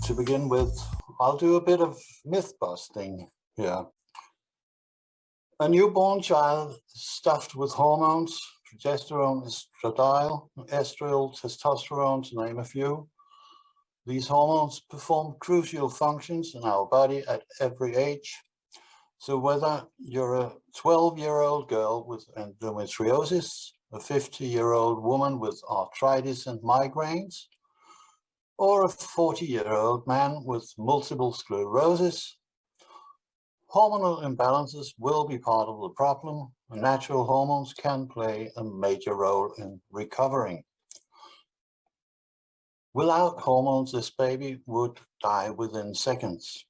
to begin with, I'll do a bit of myth busting here. A newborn child is stuffed with hormones, progesterone, estradiol, estriol, testosterone, to name a few. These hormones perform crucial functions in our body at every age. So whether you're a 12-year-old girl with endometriosis, a 50-year-old woman with arthritis and migraines, or a 40-year-old man with multiple sclerosis, hormonal imbalances will be part of the problem, and natural hormones can play a major role in recovering. Without hormones, this baby would die within seconds.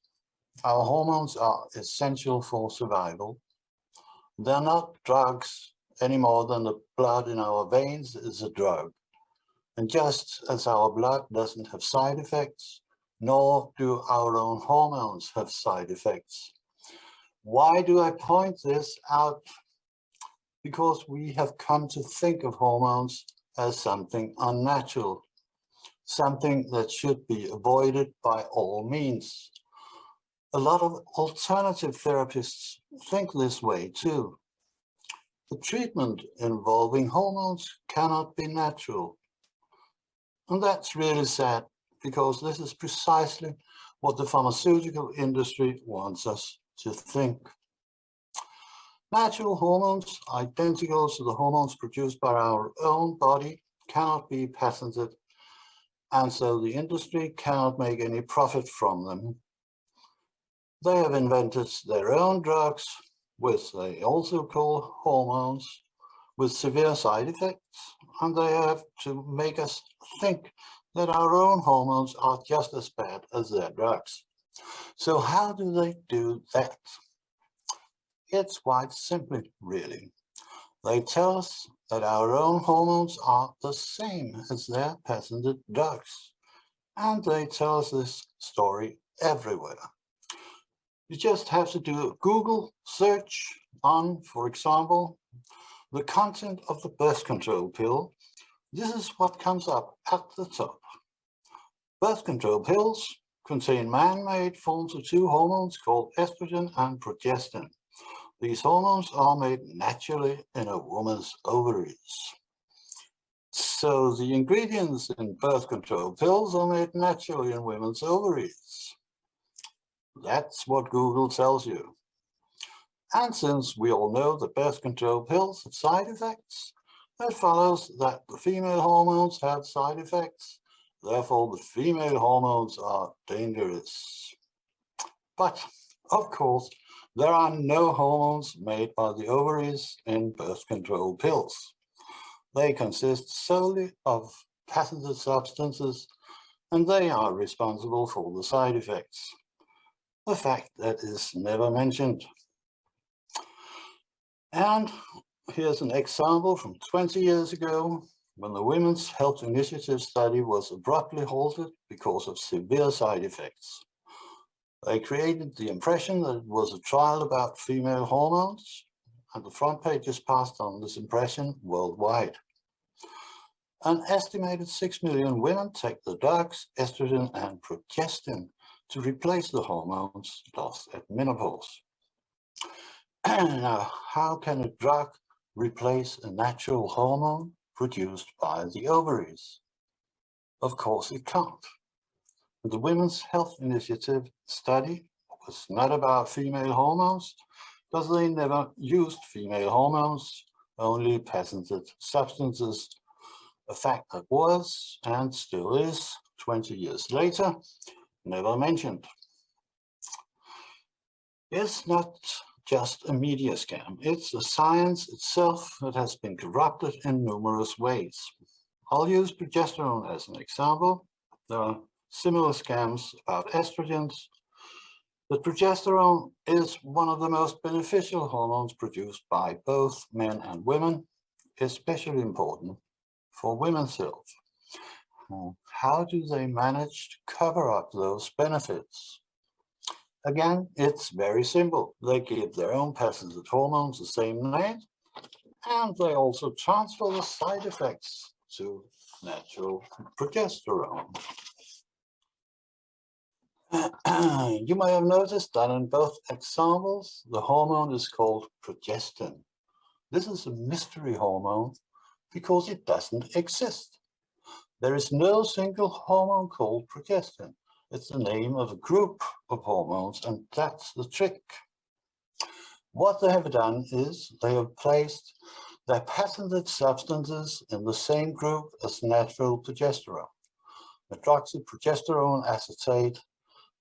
Our hormones are essential for survival. They're not drugs any more than the blood in our veins is a drug. And just as our blood doesn't have side effects, nor do our own hormones have side effects. Why do I point this out? Because we have come to think of hormones as something unnatural, something that should be avoided by all means. A lot of alternative therapists think this way too. The treatment involving hormones cannot be natural. And that's really sad, because this is precisely what the pharmaceutical industry wants us to think. Natural hormones, identical to the hormones produced by our own body, cannot be patented, and so the industry cannot make any profit from them. They have invented their own drugs, which they also call hormones, with severe side effects, and they have to make us think that our own hormones are just as bad as their drugs. So how do they do that? It's quite simple, really. They tell us that our own hormones are the same as their patented drugs, and they tell us this story everywhere. You just have to do a Google search on, for example, the content of the birth control pill. This is what comes up at the top. Birth control pills contain man-made forms of two hormones called estrogen and progesterone. These hormones are made naturally in a woman's ovaries. So the ingredients in birth control pills are made naturally in women's ovaries. That's what Google tells you. And since we all know that birth control pills have side effects, it follows that the female hormones have side effects. Therefore, the female hormones are dangerous. But, of course, there are no hormones made by the ovaries in birth control pills. They consist solely of patented substances, and they are responsible for the side effects. A fact that is never mentioned. And here's an example from 20 years ago, when the Women's Health Initiative study was abruptly halted because of severe side effects. They created the impression that it was a trial about female hormones, and the front pages passed on this impression worldwide. An estimated 6 million women take the drugs estrogen and progesterone to replace the hormones lost at menopause. Now, how can a drug replace a natural hormone produced by the ovaries? Of course it can't. The Women's Health Initiative study was not about female hormones, because they never used female hormones, only patented substances, a fact that was, and still is, 20 years later, never mentioned. It's not just a media scam, it's the science itself that has been corrupted in numerous ways. I'll use progesterone as an example. There are similar scams about estrogens, but progesterone is one of the most beneficial hormones produced by both men and women, especially important for women's health. How do they manage to cover up those benefits? Again, it's very simple. They give their own patented hormones the same name, and they also transfer the side effects to natural progesterone. You may have noticed that in both examples, the hormone is called progestin. This is a mystery hormone because it doesn't exist. There is no single hormone called progestin. It's the name of a group of hormones, and that's the trick. What they have done is they have placed their patented substances in the same group as natural progesterone. Hydroxyprogesterone acetate,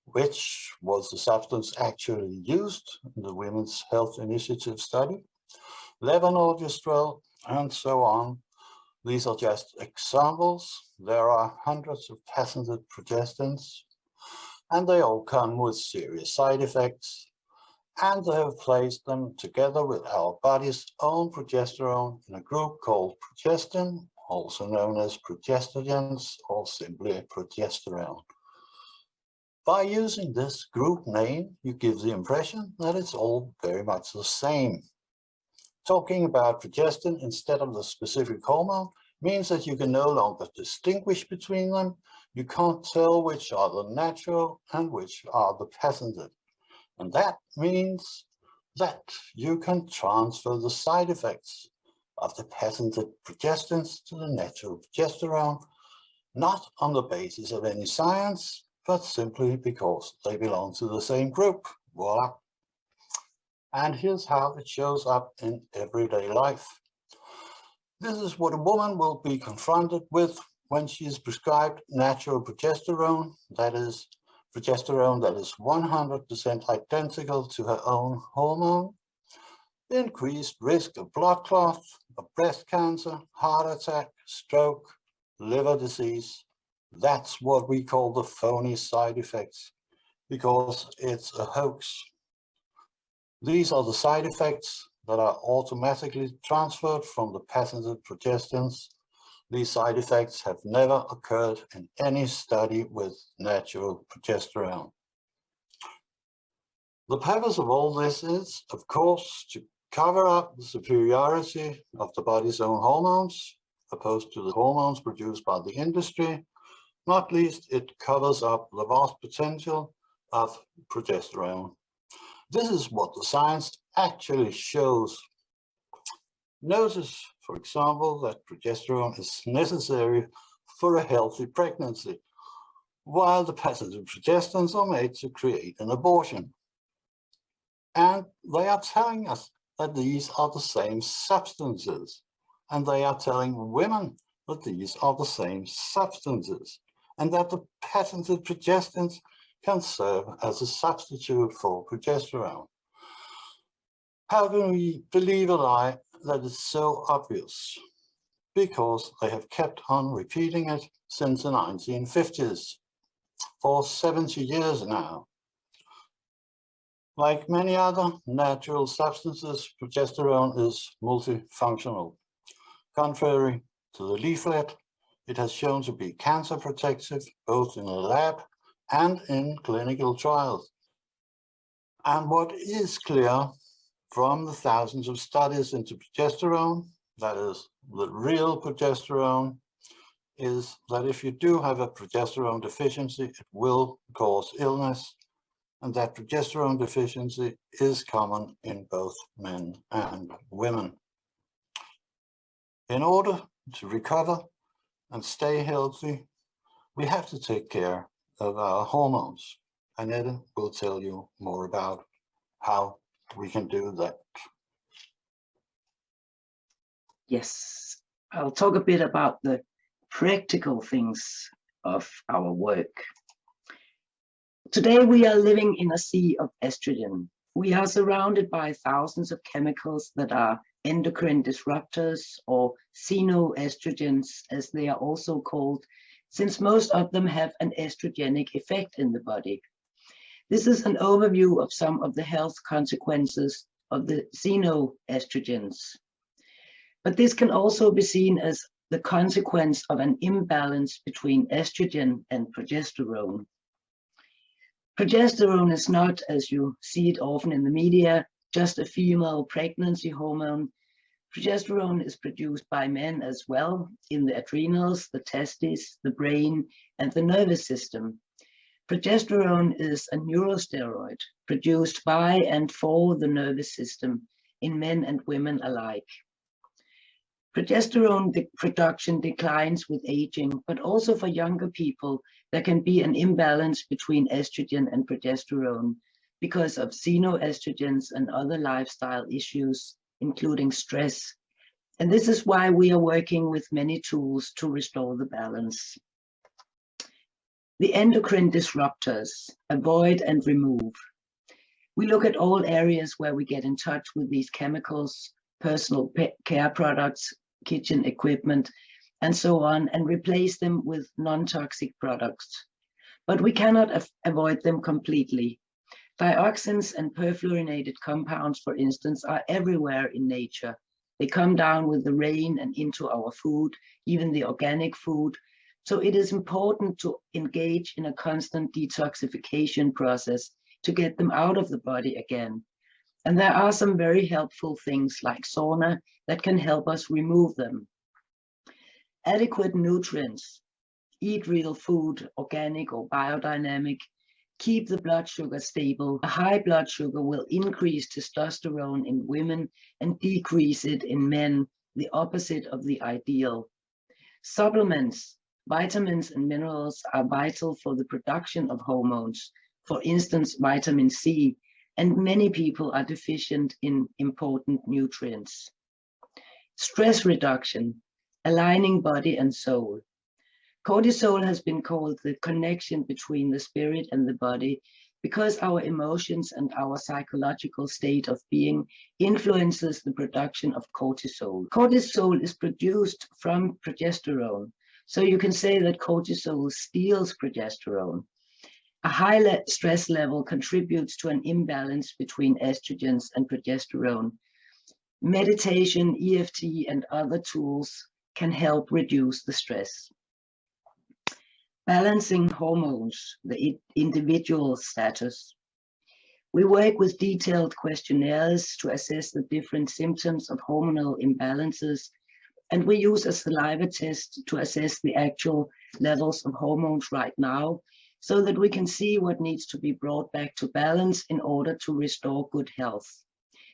which was the substance actually used in the Women's Health Initiative study, levonorgestrel, and so on. These are just examples. There are hundreds of patented progestins, and they all come with serious side effects. And they have placed them together with our body's own progesterone in a group called progestin, also known as progestogens or simply progesterone. By using this group name, you give the impression that it's all very much the same. Talking about progestin instead of the specific hormone means that you can no longer distinguish between them. You can't tell which are the natural and which are the patented. And that means that you can transfer the side effects of the patented progestins to the natural progesterone, not on the basis of any science, but simply because they belong to the same group. Voila. And here's how it shows up in everyday life. This is what a woman will be confronted with when she is prescribed natural progesterone, that is, progesterone that is 100% identical to her own hormone. Increased risk of blood clot, of breast cancer, heart attack, stroke, liver disease. That's what we call the phony side effects, because it's a hoax. These are the side effects that are automatically transferred from the patented progestins. These side effects have never occurred in any study with natural progesterone. The purpose of all this is, of course, to cover up the superiority of the body's own hormones, opposed to the hormones produced by the industry. Not least, it covers up the vast potential of progesterone. This is what the science actually shows. Notice, for example, that progesterone is necessary for a healthy pregnancy, while the patented progestins are made to create an abortion. And they are telling us that these are the same substances, and they are telling women that these are the same substances, and that the patented progestins can serve as a substitute for progesterone. How can we believe a lie that is so obvious? Because they have kept on repeating it since the 1950s, for 70 years now. Like many other natural substances, progesterone is multifunctional. Contrary to the leaflet, it has shown to be cancer protective, both in the lab and in clinical trials. And what is clear from the thousands of studies into progesterone, that is the real progesterone, is that if you do have a progesterone deficiency, it will cause illness, and that progesterone deficiency is common in both men and women. In order to recover and stay healthy, we have to take care of our hormones. Annette will tell you more about how we can do that. Yes, I'll talk a bit about the practical things of our work. Today we are living in a sea of estrogen. We are surrounded by thousands of chemicals that are endocrine disruptors, or xenoestrogens as they are also called, since most of them have an estrogenic effect in the body. This is an overview of some of the health consequences of the xenoestrogens. But this can also be seen as the consequence of an imbalance between estrogen and progesterone. Progesterone is not, as you see it often in the media, just a female pregnancy hormone. Progesterone is produced by men as well in the adrenals, the testes, the brain, and the nervous system. Progesterone is a neurosteroid produced by and for the nervous system in men and women alike. Progesterone production declines with aging, but also for younger people, there can be an imbalance between estrogen and progesterone because of xenoestrogens and other lifestyle issues, including stress. And this is why we are working with many tools to restore the balance. The endocrine disruptors, avoid and remove. We look at all areas where we get in touch with these chemicals, personal care products, kitchen equipment, and so on, and replace them with non-toxic products. But we cannot avoid them completely. Dioxins and perfluorinated compounds, for instance, are everywhere in nature. They come down with the rain and into our food, even the organic food. So it is important to engage in a constant detoxification process to get them out of the body again. And there are some very helpful things like sauna that can help us remove them. Adequate nutrients, eat real food, organic or biodynamic, keep the blood sugar stable. A high blood sugar will increase testosterone in women and decrease it in men, the opposite of the ideal. Supplements, vitamins and minerals are vital for the production of hormones, for instance, vitamin C, and many people are deficient in important nutrients. Stress reduction, aligning body and soul. Cortisol has been called the connection between the spirit and the body because our emotions and our psychological state of being influences the production of cortisol. Cortisol is produced from progesterone, so you can say that cortisol steals progesterone. A high stress level contributes to an imbalance between estrogens and progesterone. Meditation, EFT, and other tools can help reduce the stress. Balancing hormones, the individual status. We work with detailed questionnaires to assess the different symptoms of hormonal imbalances, and we use a saliva test to assess the actual levels of hormones right now, so that we can see what needs to be brought back to balance in order to restore good health.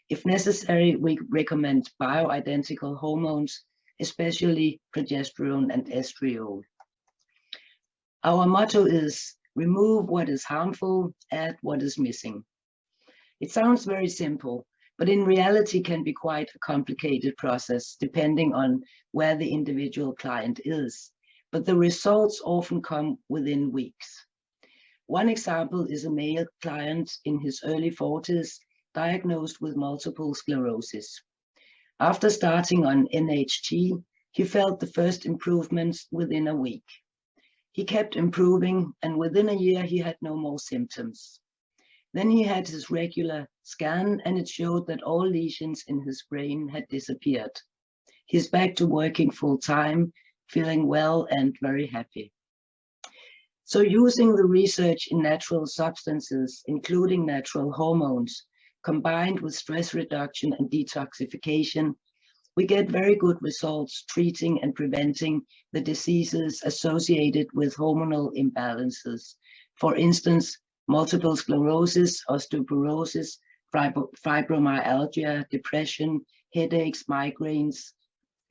If necessary, we recommend bioidentical hormones, especially progesterone and estriol. Our motto is remove what is harmful, add what is missing. It sounds very simple, but in reality can be quite a complicated process depending on where the individual client is. But the results often come within weeks. One example is a male client in his early 40s diagnosed with multiple sclerosis. After starting on NHT, he felt the first improvements within a week. He kept improving, and within a year he had no more symptoms. Then he had his regular scan, and it showed that all lesions in his brain had disappeared. He's back to working full time, feeling well and very happy. So using the research in natural substances, including natural hormones, combined with stress reduction and detoxification, we get very good results treating and preventing the diseases associated with hormonal imbalances. For instance, multiple sclerosis, osteoporosis, fibromyalgia, depression, headaches, migraines,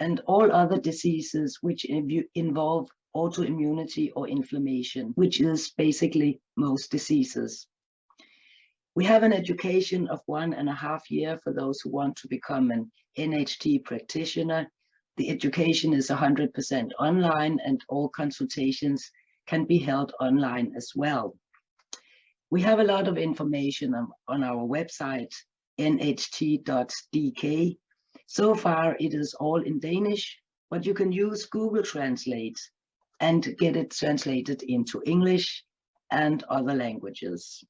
and all other diseases which involve autoimmunity or inflammation, which is basically most diseases. We have an education of 1.5 years for those who want to become an NHT practitioner. The education is 100% online, and all consultations can be held online as well. We have a lot of information on our website, nht.dk. So far, it is all in Danish, but you can use Google Translate and get it translated into English and other languages.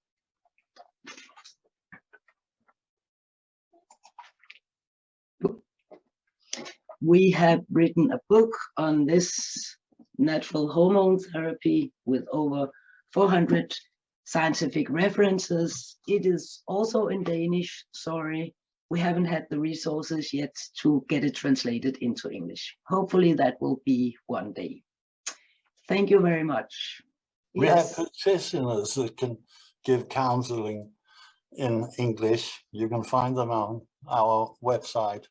We have written a book on this natural hormone therapy with over 400 scientific references. It is also in Danish. Sorry, we haven't had the resources yet to get it translated into English. Hopefully that will be one day. Thank you very much. We have Yes. practitioners that can give counseling in English. You can find them on our website.